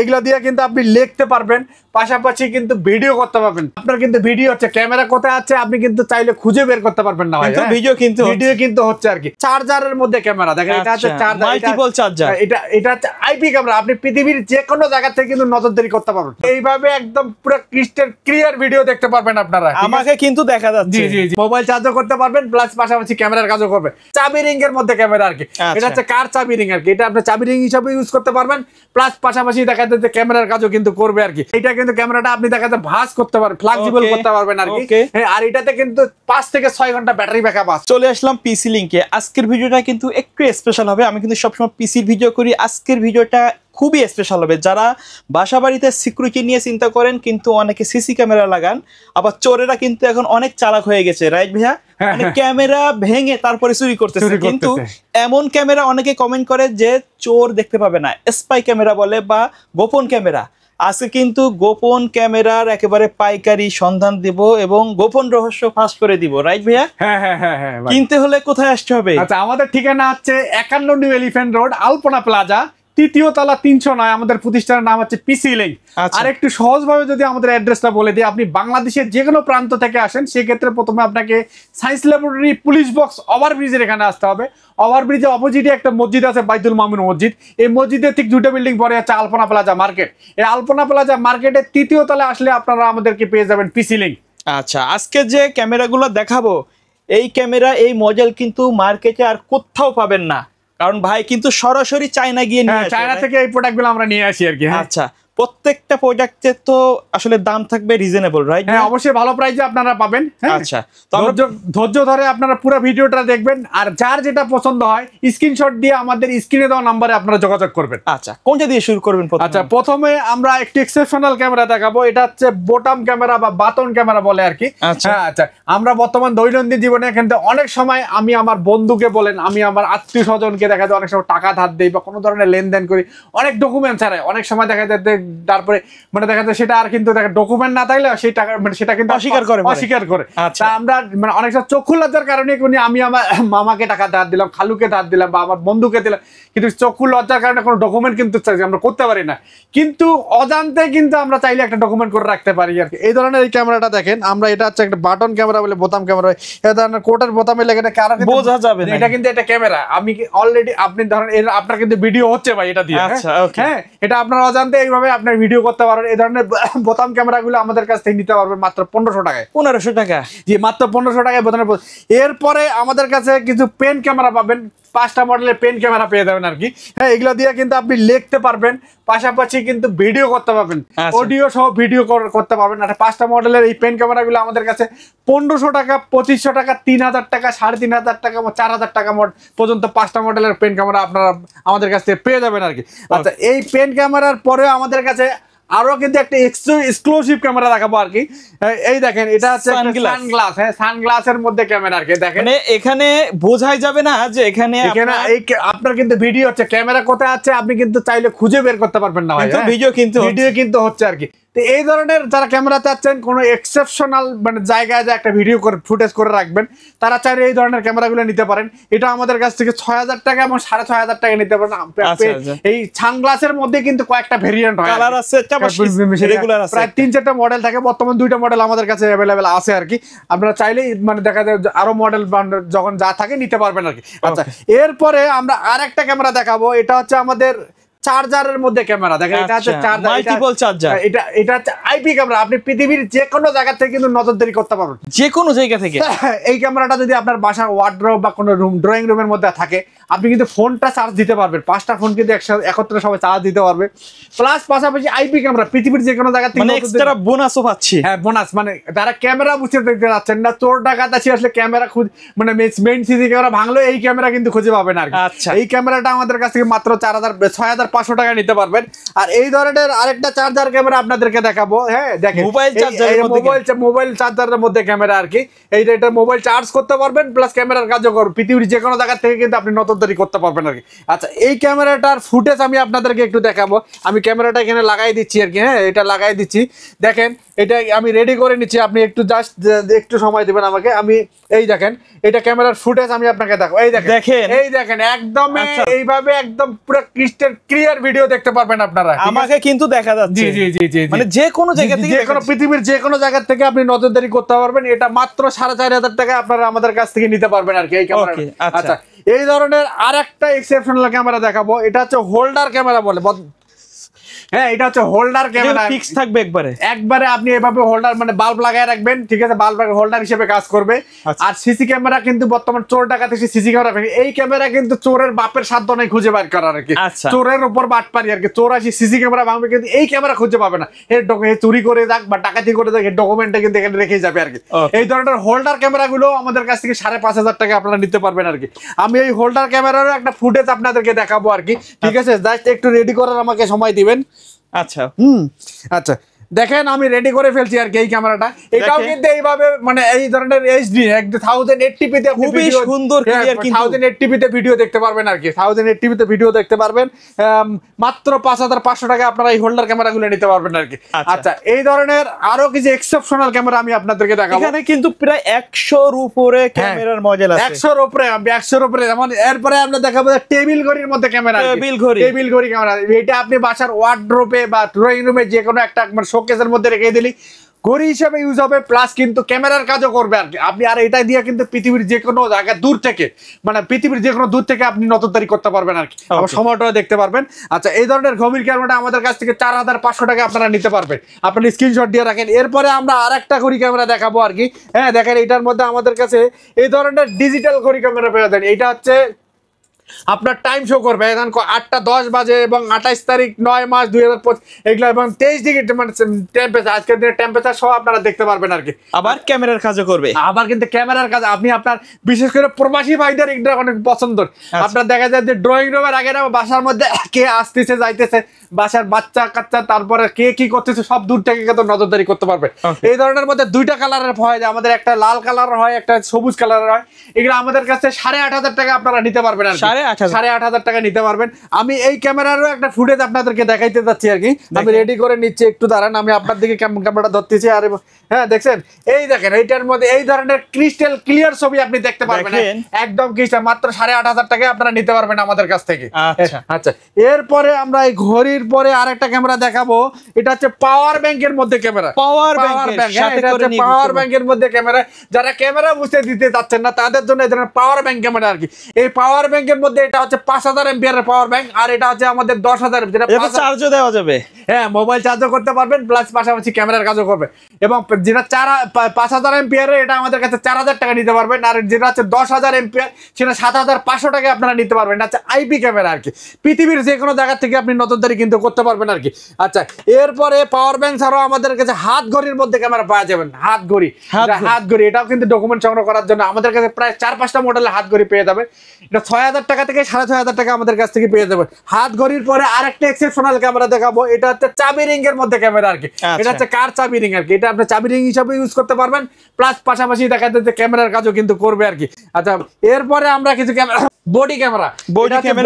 এগুলো দিয়ে কিন্তু আপনি লিখতে পারবেন, পাশাপাশি কিন্তু ভিডিও করতে পারবেন। আপনার কিন্তু ভিডিও হচ্ছে, ক্যামেরা কোথায় আছে আপনি কিন্তু চাইলে খুঁজে বের করতে পারবেন না ভাই, ভিডিও কিন্তু হচ্ছে আর কি। চার্জারের মধ্যে ক্যামেরা দেখেন, এটা হচ্ছে চার্জার, মাল্টিপল চার্জার, এটা হচ্ছে আইপি ক্যামেরা। আপনি পৃথিবীর যে কোনো জায়গা থেকে কিন্তু নজরদারি করতে পারবেন। এইভাবে একদম পুরো ক্রিস্টাল ক্লিয়ার ভিডিও দেখতে পারবেন আপনারা। আমাকে কিন্তু দেখা যাচ্ছে। জি জি জি, মোবাইল চার্জও করতে পারবেন, প্লাস পাশাপাশি ক্যামেরার কাজও করবে। চাবি রিং এর মধ্যে ক্যামেরা আর কি, এটা হচ্ছে কার চাবি রিং আর কি। এটা আপনি চাবি রিং হিসেবে ইউজ করতে পারবেন, প্লাস পাশাপাশি দেখা যাচ্ছে ক্যামেরার কাজও কিন্তু করবে আর কি। এটা কিন্তু ক্যামেরাটা আপনি দেখা যাচ্ছে ভাঁজ করতে পারবেন, ফ্লেক্সিবল করতে পারবেন আর কি। আর এটাতে কিন্তু 5 থেকে 6 ঘন্টা ব্যাটারি ব্যাকআপ আছে। চলে আসলাম পিসি লিংকে। আজকের ভিডিওটা কিন্তু একটু স্পেশাল হবে। আমি কিন্তু সবসময় পিসির ভিডিও করি, আজকের ভিডিওটা খুবই স্পেশাল হবে। যারা বাসা বাড়িতে সিকিউরিটি নিয়ে চিন্তা করেন, কিন্তু অনেকে সিসি ক্যামেরা লাগান, আবার চোরেরা কিন্তু এখন অনেক চালাক হয়ে গেছে, রাইট ভাইয়া? ক্যামেরা ভেঙে তারপরে চুরি করতেছে। কিন্তু এমন ক্যামেরা অনেকে কমেন্ট করে যে চোর দেখতে পাবে না, স্পাই ক্যামেরা বলে বা গোপন ক্যামেরা। আজকে কিন্তু গোপন ক্যামেরার একেবারে পাইকারি সন্ধান দিব এবং গোপন রহস্য ফাঁস করে দিব, রাইট ভাইয়া? হ্যাঁ হ্যাঁ হ্যাঁ হ্যাঁ। কিনতে হলে কোথায় আসতে হবে? আচ্ছা, আমাদের ঠিকানা হচ্ছে 51 নিউ এলিফ্যান্ট রোড, আলপনা প্লাজা, 3য় তলা, 309। আমাদের প্রতিষ্ঠানের নাম হচ্ছে পিসি লিংক। আর একটু সহজভাবে যদি আমাদের অ্যাড্রেসটা বলে দিই, আপনি বাংলাদেশের যে কোনো প্রান্ত থেকে আসেন, সেক্ষেত্রে প্রথমে আপনাকে সায়েন্স ল্যাবরেটরি পুলিশ বক্স ওভারব্রিজের এখানে আসতে হবে। ওভারব্রিজের অপোজিটে একটা মসজিদ আছে, বাইতুল মামুন মসজিদ। এই মসজিদের ঠিক 2টা বিল্ডিং পরে আছে আলপনা প্লাজা মার্কেট। এই আলপনা প্লাজা মার্কেটের 3য় তলায় আসলে আপনারা আমাদেরকে পেয়ে যাবেন পিসি লিংক। আচ্ছা, আজকে যে ক্যামেরাগুলো দেখাবো, এই ক্যামেরা, এই মডেল কিন্তু মার্কেটে আর কোথাও পাবেন না, কারণ ভাই কিন্তু সরাসরি চায়না গিয়ে নিয়ে আসে। চায়না থেকে এই প্রোডাক্টগুলো আমরা নিয়ে আসি আর কি। আচ্ছা, প্রত্যেকটা প্রোডাক্টের তো আসলে দাম থাকবে রিজনেবল, রাইট? হ্যাঁ, অবশ্যই ভালো প্রাইসে আপনারা পাবেন। আচ্ছা, তো ধৈর্য ধরে আপনারা পুরো ভিডিওটা দেখবেন, আর যার যেটা পছন্দ হয় স্ক্রিনশট দিয়ে আমাদের স্ক্রিনে দেওয়া নম্বরে আপনারা যোগাযোগ করবেন। আচ্ছা, কোনটা দিয়ে শুরু করবেন? আচ্ছা, প্রথমে আমরা একটি এক্সেপশনাল ক্যামেরা দেখাবো। এটা হচ্ছে বোটাম ক্যামেরা বা বাটন ক্যামেরা বলে আর কি। হ্যাঁ, আচ্ছা, আমরা বর্তমান দৈনন্দিন জীবনে কিন্তু অনেক সময় আমি আমার বন্ধুকে বলেন, আমি আমার আত্মীয় স্বজনকে দেখা যায় অনেক সময় টাকা ধার দেই বা কোনো ধরনের লেনদেন করি, অনেক ডকুমেন্ট ছাড়াই। অনেক সময় দেখা যায় তারপরে মানে দেখা যায় সেটা আর কিন্তু ডকুমেন্ট না থাকলে সেই টাকা মানে সেটা কিন্তু অস্বীকার করে। তা আমরা মানে অনেক সময় চক্ষু লজ্জার কারণে আমি আমার মামাকে টাকা ধার দিলাম, খালুকে ধার দিলাম বা আমার বন্ধুকে দিলাম, কিন্তু চক্ষু লজ্জার কারণে কোনো ডকুমেন্ট কিন্তু আমরা করতে পারি না। কিন্তু অজান্তে কিন্তু আমরা চাইলে একটা ডকুমেন্ট করে রাখতে পারি আর কি। এই ধরনের এই ক্যামেরাটা দেখেন, আমরা এটা হচ্ছে একটা বাটন ক্যামেরা বলে, বোতাম ক্যামেরা। এই ধরনের কোটের বোতামে লেগে কারো বোঝা যাবে না, এটা কিন্তু একটা ক্যামেরা। আমি অলরেডি আপনি ধরেন আপনার কিন্তু ভিডিও হচ্ছে ভাই এটা দিয়ে। হ্যাঁ, এটা আপনার অজান্তে এইভাবে আপনার ভিডিও করতে পারেন। এই ধরনের বোতাম ক্যামেরাগুলো আমাদের কাছ থেকে নিতে পারবেন মাত্র 1500 টাকায়। 1500 টাকা? জি, মাত্র 1500 টাকায় বোতামের। এরপরে আমাদের কাছে কিছু পেন ক্যামেরা পাবেন, 5টা মডেলের পেন ক্যামেরা পেয়ে যাবেন আর কি। হ্যাঁ, এগুলো দিয়ে কিন্তু আপনি লিখতে পারবেন, পাশাপাশি কিন্তু ভিডিও করতে পারবেন, অডিও সহ ভিডিও করতে পারবেন। আর 5টা মডেলের এই পেন ক্যামেরাগুলো আমাদের কাছে 1500 টাকা, 2500 টাকা, 3000 টাকা, 3500 টাকা, 4000 টাকা পর্যন্ত 5টা মডেলের পেন ক্যামেরা আপনারা আমাদের কাছ থেকে পেয়ে যাবেন আর কি। আচ্ছা, এই পেন ক্যামেরার পরেও আমাদের কাছে আরো কিন্তু একটা এক্সক্লুসিভ ক্যামেরা দেখাবো আর কি। এই দেখেন, এটা হচ্ছে সানগ্লাস। হ্যাঁ, সানগ্লাসের মধ্যে ক্যামেরা আর কি। দেখেন, মানে এখানে বোঝাই যাবে না যে এখানে আপনার কিন্তু ভিডিও হচ্ছে, ক্যামেরা কোথায় আছে আপনি কিন্তু চাইলে খুঁজে বের করতে পারবেন না ভাই। ভিডিও কিন্তু হচ্ছে আর কি। তো এই ধরনের যারা ক্যামেরা চাচ্ছেন কোনো এক্সেপশনাল মানে জায়গায় যে একটা ভিডিও করে ফুটেজ করে রাখবেন, তারা চাইলে এই ধরনের ক্যামেরাগুলো নিতে পারেন। এটা আমাদের কাছ থেকে 6000 টাকা এবং 6500 টাকা নিতে পারেন। এই সানগ্লাসের মধ্যে কিন্তু কয়েকটা ভেরিয়েন্ট হয়, কালার আছে, রেগুলার আছে, প্রায় 3-4টা মডেল থাকে। বর্তমান 2টা মডেল আমাদের কাছে অ্যাভেলেবেল আছে আর কি। আপনারা চাইলেই মানে দেখা যায় আরো মডেল যখন যা থাকে নিতে পারবেন আর কি। আচ্ছা, এরপরে আমরা আরেকটা ক্যামেরা দেখাবো। এটা হচ্ছে আমাদের চার্জারের মধ্যে ক্যামেরা। দেখেন, এটা হচ্ছে চার্জার, মাল্টিপল চার্জার। এটা হচ্ছে আইপি ক্যামেরা। আপনি পৃথিবীর যে কোনো জায়গা থেকে কিন্তু নজরদারি করতে পারবেন, যে কোনো জায়গা থেকে। এই ক্যামেরাটা যদি আপনার বাসার ওয়ার্ডরোব বা কোনো রুম, ড্রয়িং রুমের মধ্যে থাকে, আপনি কিন্তু ফোনটা চার্জ দিতে পারবেন। 5টা ফোন কিন্তু একত্রে সবাই চার্জ দিতে পারবে। প্লাস পাশাপাশি আইপি ক্যামেরা পৃথিবীর যে কোনো জায়গা থেকে মানে এক্সট্রা বোনাসও পাচ্ছি। হ্যাঁ, বোনাস মানে যারা ক্যামেরা বুঝতে দেখতে যাচ্ছেন না, চোর ডাকাত আসলে ক্যামেরা মানে মেইন সিসি ক্যামেরা ভাঙলো, এই ক্যামেরা কিন্তু খুঁজে পাবেন আর কি। আচ্ছা, এই ক্যামেরাটা আমাদের কাছ থেকে মাত্র 6500 টাকা নিতে পারবেন। আর এই ধরনের আরেকটা চার্জার ক্যামেরা আপনাদেরকে দেখাবো। হ্যাঁ, দেখেন, মোবাইল চার্জারের মধ্যে ক্যামেরা আর কি। এটা মোবাইল চার্জ করতে পারবেন, প্লাস ক্যামেরার কাজও করবে। পৃথিবীর যে কোনো জায়গা থেকে কিন্তু আপনি নতুন নজরদারি করতে পারবেন আর কি। আচ্ছা, এই ক্যামেরাটার ফুটেজ আমি আপনাদেরকে একটু দেখাবো। আমি ক্যামেরাটা এখানে লাগাই দিচ্ছি আর কি। হ্যাঁ, এটা লাগাই দিচ্ছি, দেখেন এটা আমি রেডি করে নিচ্ছি। আপনি একটু জাস্ট একটু সময় দিবেন আমাকে। আমি এই দেখেন, এটা ক্যামেরার ফুটেজ আমি আপনাকে দেখাবো। এই দেখেন, এই দেখেন, একদম এইভাবে একদম পুরো ক্রিস্টাল ক্লিয়ার ভিডিও দেখতে পারবেন আপনারা। আমাকে কিন্তু দেখা যাচ্ছে, জি জি জি জি, মানে যে কোনো জায়গা থেকে, যে কোনো পৃথিবীর যে কোনো জায়গা থেকে আপনি নজরদারি করতে পারবেন। এটা মাত্র 4500 টাকা আপনারা আমাদের কাছ থেকে নিতে পারবেন আর কি এই ক্যামেরা। আচ্ছা, এই ধরনের আরেকটা এক্সেপশনাল ক্যামেরা দেখাবো। এটা হচ্ছে হোল্ডার ক্যামেরা বলে। হ্যাঁ, এটা হচ্ছে হোল্ডার ক্যামেরা, ফিক্স থাকবে একবারে আপনি এভাবে হোল্ডার মানে বাল্ব লাগায় রাখবেন, ঠিক আছে, বাল্ব হোল্ডার হিসেবে কাজ করবে। আর সিসি ক্যামেরা কিন্তু বর্তমান চোর ডাকাতি সিসি ক্যামেরা, এই ক্যামেরা কিন্তু চোরের বাপের সাধ্য নেই খুঁজে বের করার আর কি। চোরের উপর বাটপারি আর কি। চোর আসি সিসি ক্যামেরা ভাঙবে, কিন্তু এই ক্যামেরা খুঁজে পাবে না। এর চুরি করে যাক বা ডাকাতি করে যাক, এর ডকুমেন্টটা কিন্তু এখানে রেখে যাবে আর কি। এই ধরনের হোল্ডার ক্যামেরা গুলো আমাদের কাছ থেকে 5500 টাকা আপনারা নিতে পারবেন আর কি। আমি এই হোল্ডার ক্যামেরারও একটা ফুটেজ আপনাদেরকে দেখাবো আর কি, ঠিক আছে। জাস্ট একটু রেডি করার আমাকে সময় দিবেন। আচ্ছা, আচ্ছা, দেখেন আমি রেডি করে ফেলছি আর কি এই ক্যামেরাটা। এটাও কিন্তু এইভাবে মানে এই ধরনের এইচডি 1080p তে খুবই সুন্দর ক্লিয়ার, কিন্তু 1080p তে ভিডিও দেখতে পারবেন আর কি। 1080p তে ভিডিও দেখতে পারবেন মাত্র 5500 টাকা আপনারা এই হোল্ডার ক্যামেরাগুলো নিতে পারবেন আর কি। আচ্ছা, এই ধরনের আরো কিছু এক্সেপশনাল ক্যামেরা আমি আপনাদেরকে দেখাবো। এখানে কিন্তু প্রায় 100 এর উপরে ক্যামেরার মডেল আছে, 100 এর উপরে, 100 এর উপরে। যেমন এরপরে আমরা দেখাবো টেবিল ঘড়ির মধ্যে ক্যামেরা, টেবিল ঘড়ি ক্যামেরা। এটা আপনি বাসার ওয়ার্ডরোবে বা ড্রয়িং রুমে যে কোনো একটা শোকেসের মধ্যে রেখে দিলি ঘড়ি হিসেবে ইউজ হবে, প্লাস কিন্তু ক্যামেরার কাজও করবে আর কি আপনি। আর এটা দিয়ে কিন্তু পৃথিবীর যে কোনো জায়গা দূর থেকে, মানে পৃথিবীর যে কোনো দূর থেকে আপনি নজরদারি করতে পারবেন আর কি, আবার সময়টাও দেখতে পারবেন। আচ্ছা, এই ধরনের গভীর ক্যামেরাটা আমাদের কাছ থেকে 4500 টাকা আপনারা নিতে পারবেন। আপনি স্ক্রিনশট দিয়ে রাখেন। এরপরে আমরা আরেকটা ঘড়ি ক্যামেরা দেখাবো আর কি। হ্যাঁ, দেখেন এটার মধ্যে আমাদের কাছে এই ধরনের ডিজিটাল ঘড়ি ক্যামেরা পেয়ে যাবেন। এটা হচ্ছে আপনার টাইম শো করবে, এখন 8টা 10 বাজে এবং 28 তারিখ 9 মাস 2025 এগুলো, এবং 23 ডিগ্রি মানে টেম্পারেচার, আজকের দিনের টেম্পারেচার সহ আপনারা দেখতে পারবেন আর কি। আবার ক্যামেরার কাজও করবে, আবার কিন্তু ক্যামেরার কাজ আপনি আপনার বিশেষ করে প্রবাসী ভাইদের এটা অনেক পছন্দ। আপনার দেখা যায় যে ড্রয়িং রুমের আগে না বাসার মধ্যে কে আসতেছে যাইতেছে, বাসার বাচ্চা কাচ্চা, তারপরে কে কি করতেছে সব দূর থেকে কিন্তু নজরদারি করতে পারবে। এই ধরনের মধ্যে দুইটা কালারের হয়, যে আমাদের একটা লাল কালার হয়, একটা সবুজ কালারের হয়। এগুলো আমাদের কাছে 8500 টাকা আপনারা নিতে পারবেন আর কি। 8500 টাকা নিতে পারবেন। আমি এই ক্যামেরারও একটা ফুটেজ আপনাদেরকে দেখাইতে যাচ্ছি আর কি। আমি রেডি করে নিচ্ছি, একটু দাঁড়ান, আমি আপনার দিকে ক্যামেরাটা ধরতেছি। আর হ্যাঁ, দেখছেন, এই দেখেন এইটার মধ্যে এই ধরনের ক্রিস্টাল ক্লিয়ার ছবি আপনি দেখতে পারবেন, একদম ক্রিস্টাল। মাত্র 8500 টাকা আপনারা নিতে পারবেন আমাদের কাছ থেকে। আচ্ছা, এরপরে আমরা এই ঘড়ির পরে আরেকটা ক্যামেরা দেখাবো। এটা হচ্ছে পাওয়ার ব্যাংকের মধ্যে ক্যামেরা, পাওয়ার ব্যাংকের মধ্যে ক্যামেরা। যারা ক্যামেরা বুঝতে দিতে চাচ্ছেন না তাদের জন্য এই ধরনের পাওয়ার ব্যাংক ক্যামেরা আর কি। এই পাওয়ার ব্যাংকের মধ্যে এটা হচ্ছে 5000 এমপিআর পাওয়ার ব্যাংক, আর এটা হচ্ছে আমাদের 10000, যেটা চার্জও দেওয়া যাবে। হ্যাঁ, মোবাইল চার্জও করতে পারবেন, প্লাস পাশাপাশি ক্যামেরার কাজও করবে। এবং যেটা 5000 এমপিআর এটা আমাদের কাছে 4000 টাকা নিতে পারবেন। আর যেটা হচ্ছে 10000 এমপিআর সেটা 7500 টাকা আপনারা নিতে পারবেন। আচ্ছা, আইপি ক্যামেরা আর কি, পৃথিবীর যে কোনো জায়গা থেকে আপনি নজরদারি কিন্তু করতে পারবেন আর কি। আচ্ছা, এরপরে পাওয়ার ব্যাংক ছাড়াও আমাদের কাছে হাত ঘড়ির মধ্যে ক্যামেরা পাওয়া যাবেন। হাত ঘড়ি, এটাও কিন্তু ডকুমেন্ট সংগ্রহ করার জন্য আমাদের কাছে প্রায় 4-5টা মডেলের হাত ঘড়ি পেয়ে যাবেন। এটা 6000 টাকা থেকে 6500 টাকা আমাদের কাছ থেকে পেয়ে যাবেন। হাত ঘড়ির পরে আরেকটা এক্সেপশনাল ক্যামেরা দেখাবো। এটা হচ্ছে চাবি রিং এর মধ্যে ক্যামেরা আর কি। এটা হচ্ছে কার চাবি রিং আর কি। এটা আপনি চাবি রিং হিসাবে ইউজ করতে পারবেন, প্লাস পাশাপাশি দেখা যাচ্ছে ক্যামেরার কাজও কিন্তু করবে আর কি। আচ্ছা, এরপরে আমরা কিছু camera, body camera,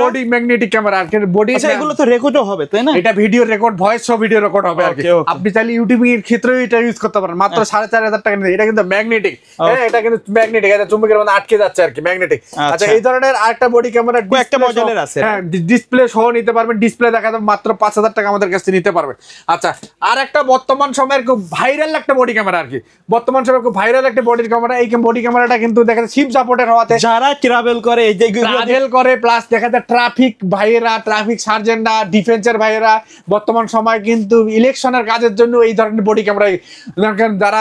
body magnetic camera আর কি। বডি, এগুলো তো রেকর্ডও হবে তাই না? এটা ভিডিও রেকর্ড, ভয়েস সব ভিডিও রেকর্ড হবে আর কি। আপনি চাইলে ইউটিউব এর ক্ষেত্রেও এটা ইউজ করতে পারেন, মাত্র 4500 টাকা নিতে। এটা কিন্তু ম্যাগনেটিক, হ্যাঁ, এটা কিন্তু ম্যাগনেটিক, এটা চুম্বকের মধ্যে আটকে যাচ্ছে আর কি, ম্যাগনেটিক। আচ্ছা, এই ধরনের আরেকটা বডি ক্যামেরা একটা মডেলের আছে, হ্যাঁ, ডিসপ্লে সহ নিতে পারবেন। ডিসপ্লে দেখা যাবে মাত্র 5000 টাকা আমাদের কাছে নিতে পারবেন। আচ্ছা, আর একটা বর্তমান সময়ের খুব ভাইরাল একটা বডি ক্যামেরা আর কি, বর্তমান সময়ের খুব ভাইরাল একটা বডি ক্যামেরা। এই বডি ক্যামেরাটা কিন্তু দেখা যায় শিপ সাপোর্টের হওয়াতে যারা ট্রাভেল করে, এই যে ট্রাভেল করে, প্লাস দেখা যায় ট্রাফিক ভাইয়েরা, ট্রাফিক সার্জেন্টরা, ডিফেন্সের ভাইয়েরা বর্তমান সময় কিন্তু ইলেকশনের কাজের জন্য এই ধরনের বডি ক্যামেরা যারা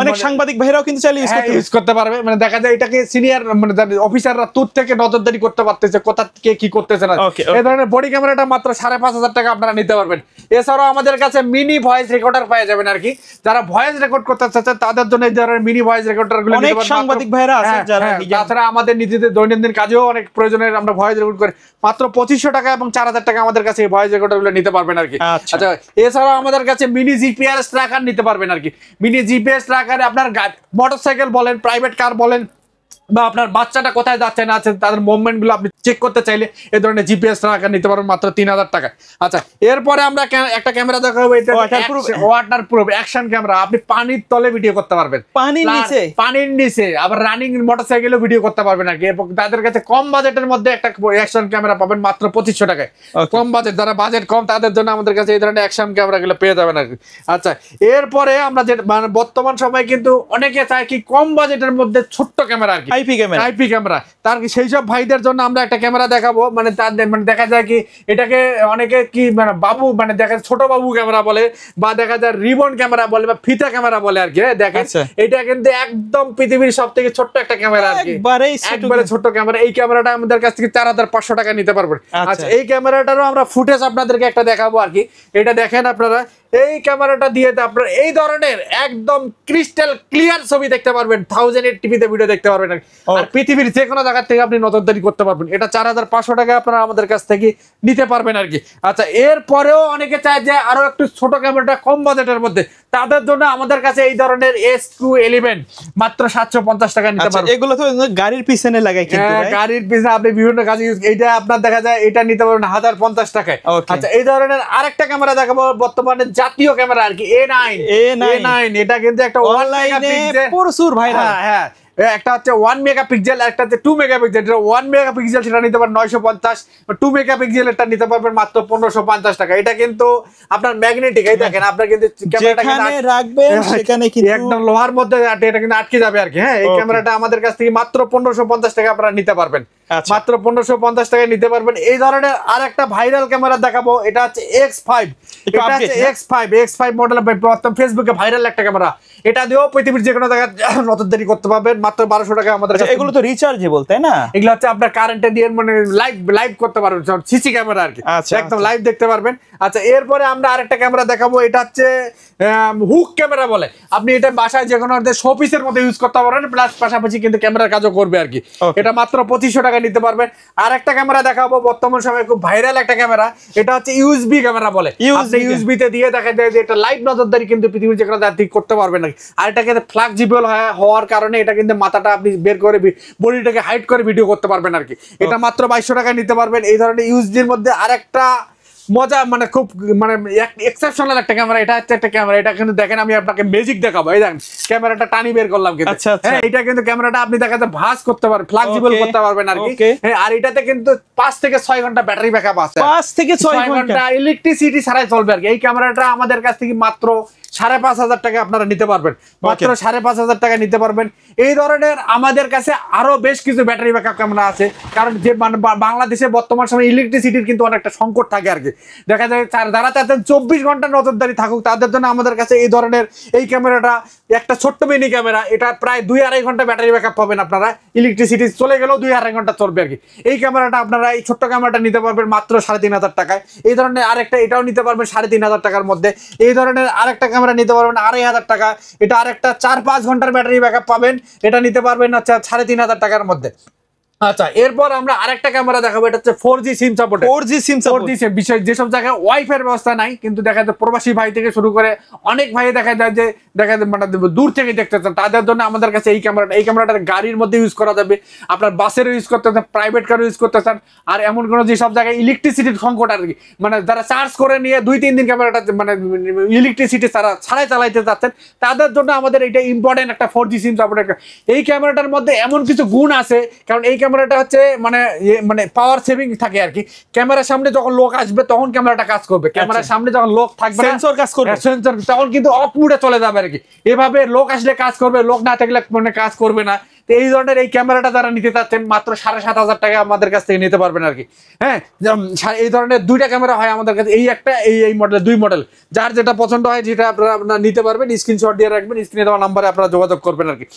অনেক সাংবাদিক ভাইরাও কিন্তু চাইলে ইউজ করতে পারবে। মানে দেখা যায় এটাকে সিনিয়র মানে অফিসাররা দূর থেকে নজরদারি করতে পারতেছে, কোথা কে কি করতেছে না। এই ধরনের বডি ক্যামেরাটা মাত্র 5500 টাকা আপনারা নিতে পারবেন। এছাড়াও আমাদের কাছে মিনি ভয়েস রেকর্ডার পেয়ে যাবেন আর কি। যারা ভয়েস রেকর্ড করতে চাচ্ছেন তাদের জন্য এই ধরনের মিনি ভয়েস রেকর্ডার গুলো অনেক সাংবাদিক ভাইরা আছে যারা, তাছাড়া আমাদের নিজেদের দৈনন্দিন কাজেও অনেক প্রয়োজনের আমরা ভয়েস রেকর্ড করে মাত্র 2500 টাকা এবং 4000 টাকা আমাদের কাছে এই ভয়েস রেকর্ডার গুলো নিতে পারবেন আর কি। আচ্ছা, এছাড়াও আমাদের কাছে মিনি জিপিএস ট্র্যাকার নিতে পারবেন আর কি। মিনি জিপিএস ট্র্যাকারে আপনার মোটরসাইকেল বলেন, প্রাইভেট কার বলেন, বা আপনার বাচ্চাটা কোথায় যাচ্ছে না আছে তাদের মুভমেন্ট গুলো আপনি চেক করতে চাইলে এই ধরনের জিপিএস ট্র্যাকার নিতে পারবেন মাত্র 3000 টাকা। আচ্ছা, এরপরে আমরা একটা ক্যামেরা দেখাবো, এটা ওয়াটার প্রুফ অ্যাকশন ক্যামেরা। আপনি পানির তলে ভিডিও করতে পারবেন, পানির নিচে, আবার রানিং মোটরসাইকেলও ভিডিও করতে পারবেন আর কি। এবং তাদের কাছে কম বাজেটের মধ্যে একটা অ্যাকশন ক্যামেরা পাবেন মাত্র 2500 টাকায়। কম বাজেট, যারা বাজেট কম তাদের জন্য আমাদের কাছে এই ধরনের অ্যাকশন ক্যামেরা গুলো পেয়ে যাবেন আর কি। আচ্ছা, এরপরে আমরা যে মানে বর্তমান সময়ে কিন্তু অনেকে চায় কি কম বাজেটের মধ্যে ছোট্ট ক্যামেরা আর কি, আইপি ক্যামেরা। তার সেই সব ভাইদের জন্য আমরা একটা ক্যামেরা দেখাবো। মানে তাদের মানে দেখা যায় কি এটাকে অনেকে কি মানে বাবু মানে দেখা যায় ছোট বাবু ক্যামেরা বলে, বা দেখা যায় রিবন ক্যামেরা বলে, বা ফিতা ক্যামেরা বলে আর কি। দেখেন এটা কিন্তু একদম পৃথিবীর সব থেকে ছোট্ট একটা ক্যামেরা আর কি, একবারে ছোট্ট ক্যামেরা। এই ক্যামেরাটা আমাদের কাছ থেকে 4500 টাকা নিতে পারবেন। আচ্ছা, এই ক্যামেরাটারও আমরা ফুটেজ আপনাদেরকে একটা দেখাবো আর কি। এটা দেখেন আপনারা, এই ক্যামেরাটা দিয়ে আপনারা এই ধরনের একদম ক্রিস্টাল ক্লিয়ার ছবি দেখতে পারবেন, 1080p তে ভিডিও দেখতে পারবেন আর পৃথিবীর যে কোনো জায়গা থেকে আপনি নজরদারি করতে পারবেন। এটা 4500 টাকা আপনারা আমাদের কাছ থেকে নিতে পারবেন আর কি। আচ্ছা, এরপরেও অনেকে চায় যে আরো একটু ছোট ক্যামেরাটা কম বাজেটের মধ্যে, তাদের জন্য আমাদের কাছে এই ধরনের S211 মাত্র 750 টাকা নিতে পারবেন। এগুলো তো গাড়ির পিছনে লাগাই, কিন্তু গাড়ির পিছনে আপনি বিভিন্ন কাজে ইউজ, এইটা আপনার দেখা যায় এটা নিতে পারবেন 1050 টাকায়। আচ্ছা, এই ধরনের আরেকটা ক্যামেরা দেখাবো, বর্তমানে জাতীয় ক্যামেরা আর কি, A9। এটা কিন্তু একটা অনলাইনে প্রচুর ভাইরাল। হ্যাঁ, একটা হচ্ছে 1 মেগাপিক্সেল, একটা হচ্ছে 2 মেগাপিক্সেল। 1 মেগাপিক্সেল সেটা নিতে পারবেন 950, 2 মেগাপিক্সেল এটা নিতে পারবেন মাত্র 1550 টাকা। এটা কিন্তু আপনার ম্যাগনেটিক, এই দেখেন আপনার কিন্তু ক্যামেরাটাকে রাখবেন সেখানে কিন্তু একদম লোহার মধ্যে এটা কিন্তু আটকে যাবে আর কি। হ্যাঁ, এই ক্যামেরাটা আমাদের কাছ থেকে মাত্র 1550 টাকা আপনারা নিতে পারবেন, মাত্র 1550 টাকায় নিতে পারবেন। এই ধরনের আরেকটা ভাইরাল ক্যামেরা দেখাবো, এটা হচ্ছে X5। এটা হচ্ছে X5 মডেল, ফেসবুকে ভাইরাল একটা ক্যামেরা। এটা দিয়েও পৃথিবীর যে কোনো জায়গায় নজরদারি করতে পারবেন মাত্র 1200 টাকা আমাদের কাছে। এগুলো তো রিচার্জেবল, তাই না? এগুলো হচ্ছে আপনার কারেন্টে দিয়ে মানে লাইভ করতে পারবেন, সিসি ক্যামেরা আর কি, একদম লাইভ দেখতে পারবেন। আচ্ছা, এরপরে আমরা আরেকটা ক্যামেরা দেখাবো, এটা হচ্ছে হুক ক্যামেরা বলে। আপনি এটা বাসায় যে কোনো শোপিসের মধ্যে ইউজ করতে পারবেন, প্লাস পাশাপাশি কিন্তু ক্যামেরার কাজও করবে আর কি। এটা মাত্র 2500 টাকা নিতে পারবেন। আর একটা ক্যামেরা দেখাবো, বর্তমান সময়ে খুব ভাইরাল একটা ক্যামেরা, এটা হচ্ছে ইউএসবি ক্যামেরা বলে। ইউএসবি তে দিয়ে দেখা যায় যে এটা লাইভ নজরদারি কিন্তু পৃথিবীর যে কোনো জায়গায় করতে পারবেন না। আর এটাকে ফ্লেক্সিবল হওয়ার কারণে এটা কিন্তু মাথাটা আপনি বের করে বডিটাকে হাইড করে ভিডিও করতে পারবেন আর কি। এটা মাত্র 2200 টাকায় নিতে পারবেন। এই ধরনের ইউএসবির মধ্যে আরেকটা মজা মানে খুব মানে এক্সেপশনাল একটা ক্যামেরা, এটা হচ্ছে একটা ক্যামেরা। এটা কিন্তু দেখেন আমি আপনাকে ম্যাজিক দেখাবো, এই দেখেন ক্যামেরাটা টানি বের করলাম কিন্তু। হ্যাঁ, এটা কিন্তু ক্যামেরাটা আপনি দেখা যায় ভাঁজ করতে পারবেন, ফ্লেক্সিবল করতে পারবেন আর কি। আর এটাতে কিন্তু 5 থেকে 6 ঘন্টা ব্যাটারি ব্যাকআপ আছে, 5 থেকে 6 ঘন্টা ইলেকট্রিসিটি ছাড়াই চলবে আর কি। এই ক্যামেরাটা আমাদের কাছ থেকে মাত্র 5500 টাকা আপনারা নিতে পারবেন, মাত্র 5500 টাকা নিতে পারবেন। এই ধরনের আমাদের কাছে আরো বেশ কিছু ব্যাটারি ব্যাকআপ ক্যামেরা আছে, কারণ যে বাংলাদেশে বর্তমান সময় ইলেকট্রিসিটির কিন্তু অনেকটা সংকট থাকে আর কি। দেখা যায় যারা চাচ্ছেন 24 ঘন্টা নজরদারি থাকুক, তাদের জন্য আমাদের কাছে এই ধরনের এই ক্যামেরাটা একটা ছোট্ট মিনি ক্যামেরা। এটা প্রায় 2-2.5 ঘন্টা ব্যাটারি ব্যাকআপ পাবেন আপনারা, ইলেকট্রিসিটি চলে গেলেও 2-2.5 ঘন্টা চলবে আর কি। এই ক্যামেরাটা আপনারা এই ছোট্ট ক্যামেরাটা নিতে পারবেন মাত্র 3500 টাকায়। এই ধরনের আরেকটা এটাও নিতে পারবেন 3500 টাকার মধ্যে। এই ধরনের আরেকটা ক্যামেরা নিতে পারবেন 2500 টাকা। এটা আরেকটা 4-5 ঘন্টার ব্যাটারি ব্যাকআপ পাবেন, এটা নিতে পারবেন হচ্ছে 3500 টাকার মধ্যে। আচ্ছা, এরপর আমরা আরেকটা ক্যামেরা দেখাবো, এটা হচ্ছে 4G সিম সাপোর্ট। 4G সিম বিষয় যেসব জায়গায় ওয়াইফাই ব্যবস্থা নাই, কিন্তু দেখা যায় প্রবাসী ভাই থেকে শুরু করে অনেক ভাই দেখা যায় যে মানে দূর থেকে দেখতে চান, তাদের জন্য আমাদের কাছে এই ক্যামেরাটা গাড়ির মধ্যে ইউজ করা যাবে, আপনার বাসেরও ইউজ করতে চান, প্রাইভেট কারও ইউজ করতে চান। আর এমন কোনো যেসব জায়গায় ইলেকট্রিসিটির সংকট আর কি, মানে যারা চার্জ করে নিয়ে 2-3 দিন ক্যামেরাটা মানে ইলেকট্রিসিটি ছাড়াই চালাইতে চাচ্ছেন, তাদের জন্য আমাদের এটা ইম্পর্টেন্ট একটা 4G সিম সাপোর্ট। এই ক্যামেরাটার মধ্যে এমন কিছু গুণ আছে, কারণ এই ক্যামেরাটা হচ্ছে মানে পাওয়ার সেভিং থাকে আর কি। ক্যামেরার সামনে যখন লোক আসবে তখন ক্যামেরাটা কাজ করবে, ক্যামেরার সামনে যখন লোক থাকবে সেন্সর কাজ করবে, সেন্সর তখন কিন্তু অফ মুডে চলে যাবে আর কি। এভাবে লোক আসলে কাজ করবে, লোক না থাকলে মানে কাজ করবে না। তো এই ধরনের এই ক্যামেরাটা যারা নিতে চাচ্ছেন মাত্র 7500 টাকা আমাদের কাছ থেকে নিতে পারবেন আর কি। হ্যাঁ, এই ধরনের 2টা ক্যামেরা হয় আমাদের কাছে, এই একটা এই মডেল, 2 মডেল। যার যেটা পছন্দ হয় যেটা আপনারা নিতে পারবেন, স্ক্রিনশট দিয়ে রাখবেন, স্ক্রিনে দেওয়া নাম্বারে আপনারা যোগাযোগ করবেন আর কি।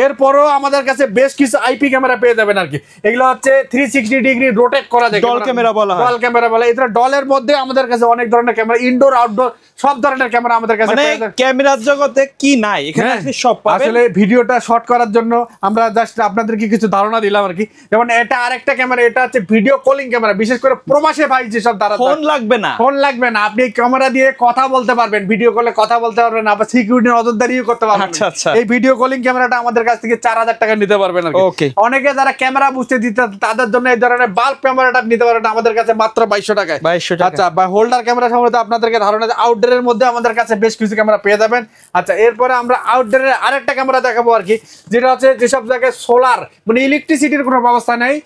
এরপরও আমাদের কাছে বেশ কিছু আইপি ক্যামেরা পেয়ে যাবেন আর কি। এগুলো হচ্ছে 360 ডিগ্রি রোটেট করা যায়, ডল ক্যামেরা বলা হয়। ডল ক্যামেরা বলে। এটা ডলের মধ্যে আমাদের কাছে অনেক ধরনের ক্যামেরা, ইনডোর আউটডোর সব ধরনের ক্যামেরা আমাদের কাছে পেয়ে যাবেন। ক্যামেরার জগতে কি নাই এখানে আপনি সব পাবেন। আসলে ভিডিওটা শর্ট করার জন্য আমরা জাস্ট আপনাদেরকে কিছু ধারণা দিলাম আর কি। যেমন এটা আরেকটা ক্যামেরা, এটা হচ্ছে ভিডিও কলিং ক্যামেরা, বিশেষ করে প্রবাসী ভাই যেসব দ্বারা ফোন লাগবে না, আপনি ক্যামেরা দিয়ে কথা বলতে পারবেন, ভিডিও কলে কথা বলতে পারবেন, আবার সিকিউরিটি নজরদারিও করতে পারবেন। আচ্ছা, এই ভিডিও কলিং ক্যামেরাটা ক্যামেরাটা আমাদের কাছ থেকে 4000 টাকা নিতে পারবেন আর ওকে। অনেকে যারা ক্যামেরা বুঝতে দিতে তাদের জন্য এই ধরনের বাল্ব ক্যামেরাটা নিতে পারবেন আমাদের কাছে মাত্র 2200 টাকায়। 2200 টাকা। আচ্ছা, বা হোল্ডার ক্যামেরা সম্বন্ধে আপনাদেরকে ধারণা আছে, আউটডোরের মধ্যে আমাদের কাছে বেশ কিছু ক্যামেরা পেয়ে যাবেন। আচ্ছা, এরপরে আমরা আউটডোরের আরেকটা ক্যামেরা দেখাবো আর কি, যেটা হচ্ছে যেসব জায়গায় সোলার মানে ইলেকট্রিসিটির কোনো ব্যবস্থা নেই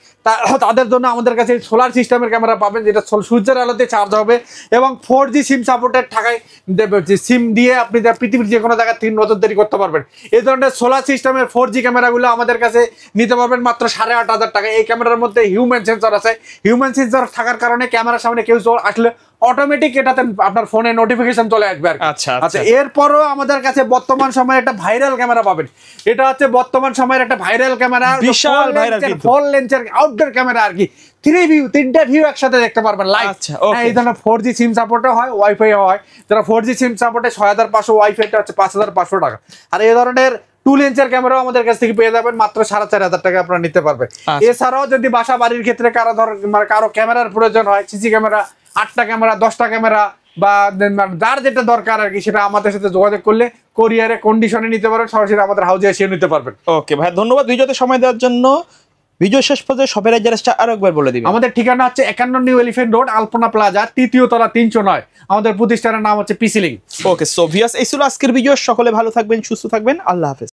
তাদের জন্য আমাদের কাছে সোলার সিস্টেমের ক্যামেরা পাবেন, যেটা সূর্যের আলোতে চার্জ হবে এবং 4G সিম সাপোর্টেড থাকায় সিম দিয়ে আপনি পৃথিবীর যে কোনো জায়গায় নজরদারি করতে পারবেন। এই ধরনের সোলার সিস্টেমের 4G ক্যামেরাগুলো আমাদের কাছে নিতে পারবেন মাত্র 8500 টাকা। এই ক্যামেরার মধ্যে হিউম্যান সেন্সর আছে, হিউম্যান সেন্সর থাকার কারণে ক্যামেরার সামনে কেউ আসলে অটোমেটিক এটাতে আপনার ফোনে নোটিফিকেশন চলে আসবে আর কি। আচ্ছা আচ্ছা, এরপরও আমাদের কাছে বর্তমান সময়ে একটা ভাইরাল ক্যামেরা পাবেন। এটা হচ্ছে বর্তমান সময়ের একটা ভাইরাল ক্যামেরা, বিশাল ভাইরাল কিন্তু 4 লেন্সের আউটডোর ক্যামেরা আর কি। 3 ভিউ একসাথে দেখতে পারবেন লাইভ। আচ্ছা, ওকে। এই ধরনের 4G সিম সাপোর্টও হয়, ওয়াইফাই হয়। যারা 4G সিম সাপোর্টে 6500, ওয়াইফাইটা হচ্ছে 5500 টাকা। আর এই ধরনের 2 লেন্সের ক্যামেরাও আমাদের কাছ থেকে পেয়ে যাবেন মাত্র 4500 টাকা আপনারা নিতে পারবেন। এছাড়াও যদি বাসা বাড়ির ক্ষেত্রে কারো ক্যামেরার প্রয়োজন হয়, সিসি ক্যামেরা 8টা ক্যামেরা 10টা ক্যামেরা বা যার যেটা দরকার আর কি, সেটা আমাদের সাথে যোগাযোগ করলে কোরিয়ারে কন্ডিশনে নিতে পারবেন, সরাসরি আমাদের হাউজে এসে নিতে পারবেন। ওকে ভাই, ধন্যবাদ ভিডিওতে সময় দেওয়ার জন্য। ভিডিও শেষ পর্যন্ত সবের অ্যাড্রেসটা আরো একবার বলে দিবেন। আমাদের ঠিকানা হচ্ছে 51 নিউ এলিফ্যান্ট রোড, আলপনা প্লাজা, 3য় তলা, 309। আমাদের প্রতিষ্ঠানের নাম হচ্ছে পিসি লিংক। ওকে, সো ভিউয়ার্স, এই ছিল আজকের ভিডিও। সকলে ভালো থাকবেন, সুস্থ থাকবেন, আল্লাহ হাফেজ।